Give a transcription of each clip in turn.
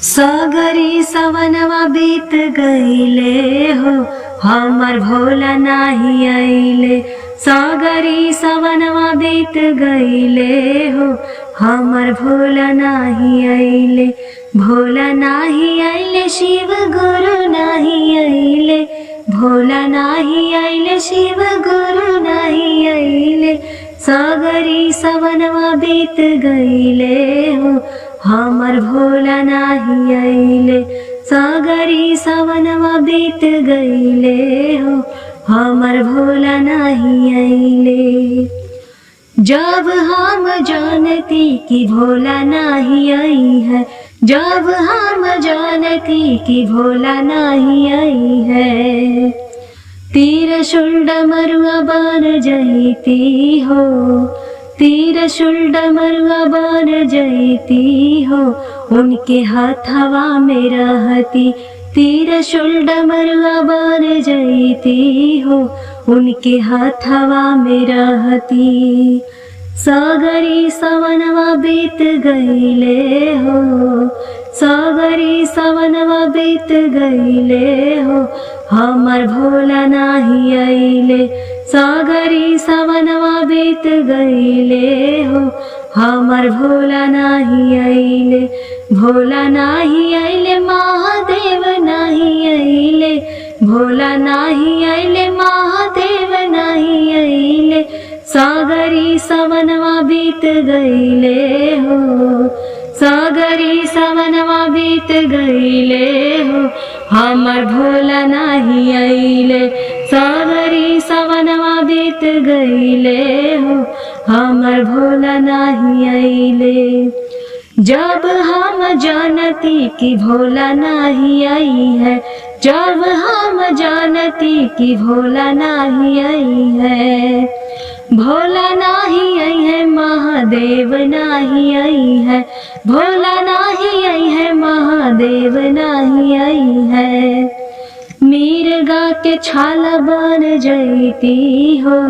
सागरी सवनवा बीत गईले हो, हमर भोला नाही आइले। सागरी सवनवा बीत गईले हो, हमर भोला नाही आइले। भोला नाही आइले, शिव गुरु नाही आइले। भोला नाही आइले, शिव गुरु नाही आइले। सागरी सवनवा बीत गईले हो, हमर भोला नाही आइले। सागरी सवनवा बीत गईले हो, हमर भोला नहीं आइले। जब हम जानती कि भोला नहीं आई है, जब हम जानती कि भोला नहीं आई है, त्रिशूल डमरुआ बन जईती हो। त्रिशूल डमरुआ बन जईती हो, उनके हाथवा में रहती। त्रिशूल डमरुआ बन जईती हो, उनके हाथवा में रहती। सागरी सवनवा बीत गईले हो, सागरी सवनवा बीत गईले हो, हमर भोला नाही आइले। सागरी सवनवा बीत गईले हो, हमर भोला नाही आइले। भोला नाही आइले, महादेव नाही आइले। भोला नाही आइले, महादेव नाही आइले। सागरी सवनवा बीत गईले हो, सागरी सवनवा बीत गईले हो, हमर भोला नाही आइले। सागरी सवनवा बीत गईले हो, हमर भोला नाही आइले। जब हम जानती कि भोला नहीं आई है, जब हम जानती कि भोला नहीं आई है, भोला नहीं आई है, महादेव नहीं आई है। भोला नहीं आई है, महादेव नहीं आई है। मिर्गा के छाला बन जईती हो,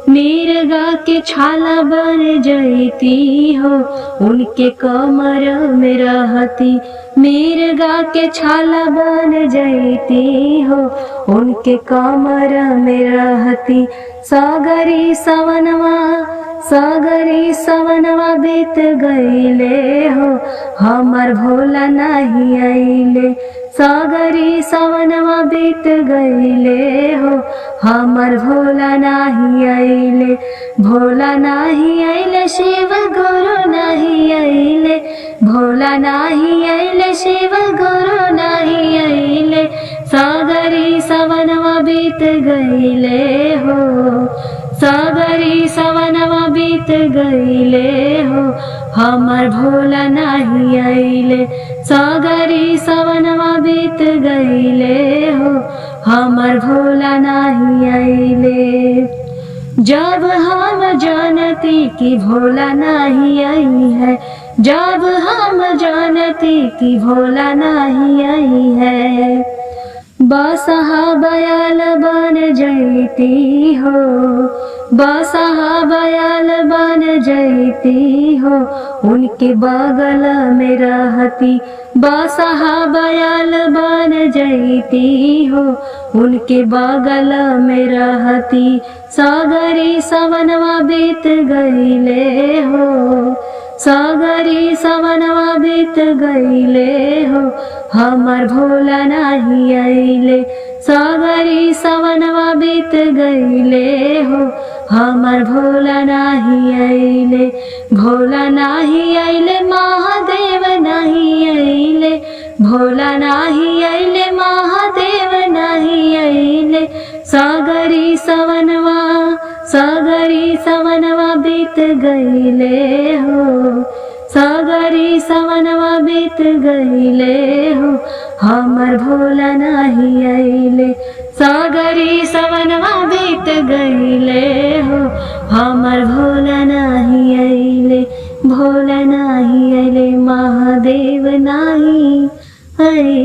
मिर्गा के छाला बन जईती हो, उनके कमर में रहती। मिर्गा के छाला बन जईती हो, उनके कमर में रहती। सागरी सवनवा, सागरी सवनवा बीत गईले हो, हमर भोला नहीं आइले। सागरी सवनवा बीत गईले हो, हमर भोला नहीं आइले। भोला नहीं आइले, शिव गुरु नहीं आइले। भोला नहीं आइले, शिव गुरु नहीं आइले। सागरी सवनवा बीत गईले हो, सागरी सवनवा बीत गईले हो, हमर भोला नहीं आइले। सागरी सवनवा बीत गईले हो, हमर भोला नहीं आइले। जब हम जानती कि भोला नहीं आई है, जब हम जानती कि भोला नहीं आई है, बसहा बयाल बन जईती हो। बसहा बयाल बन जईती हो, उनके बगल में रहती। बसहा बयाल बन जईती हो, उनके बगल में रहती। सागरी सवनवा बीत गईले हो, सागरी सवनवा बीत गईले हो, हमर भोला नहीं आइले। सागरी सवनवा बीत गईले हो, हमर भोला नहीं आइले। भोला नहीं आइले, महादेव नहीं आइले। भोला नहीं आइले, महादेव नहीं आइले। सागरी सवनवा, सागरी सवनवा बीत गईले हो, सागरी सवनवा बीत गईले हो, हमर भोला नहीं आइले। सागरी सवनवा बीत गईले हो, हमर भोला नहीं आइले। भोला नहीं आइले, महादेव नहीं आइले।